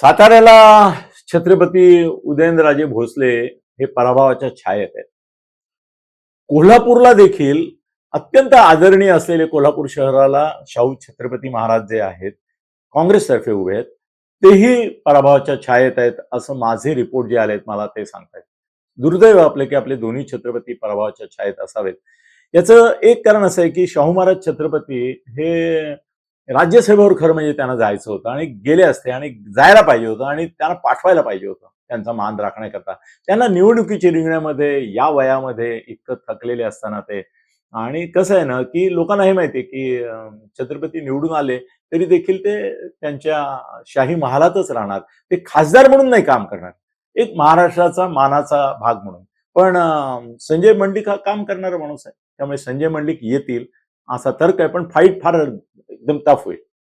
साताऱ्याला छत्रपती उदयनराजे भोसले हे पराभवाच्या छायेत आहेत. कोल्हापूरला देखील अत्यंत आदरणीय असलेले कोल्हापूर शहराला शाहू छत्रपती महाराज जे आहेत, काँग्रेसतर्फे उभे आहेत, तेही पराभवाच्या छायेत आहेत असं माझे रिपोर्ट जे आलेत मला ते सांगतायत. दुर्दैव आपले की आपले दोन्ही छत्रपती पराभवाच्या छायेत असावेत. याचं एक कारण असं आहे की शाहू महाराज छत्रपती हे राज्यसभेवर खरं म्हणजे त्यांना जायचं होतं आणि गेले असते आणि जायला पाहिजे होतं आणि त्यांना पाठवायला पाहिजे होतं त्यांचा मान राखण्याकरता. त्यांना निवडणुकीच्या रिंगणामध्ये या वयामध्ये इतकं थकलेले असताना ते आणि कसं आहे ना की लोकांना हे माहिती आहे की छत्रपती निवडून आले तरी देखील ते त्यांच्या शाही महालातच राहणार. ते खासदार म्हणून नाही काम करणार, एक महाराष्ट्राचा मानाचा भाग म्हणून. पण संजय मंडिक हा काम करणारा माणूस आहे, त्यामुळे संजय मंडिक येतील असा तर्क आहे. पण फाईट फार एकदम टफ होईल.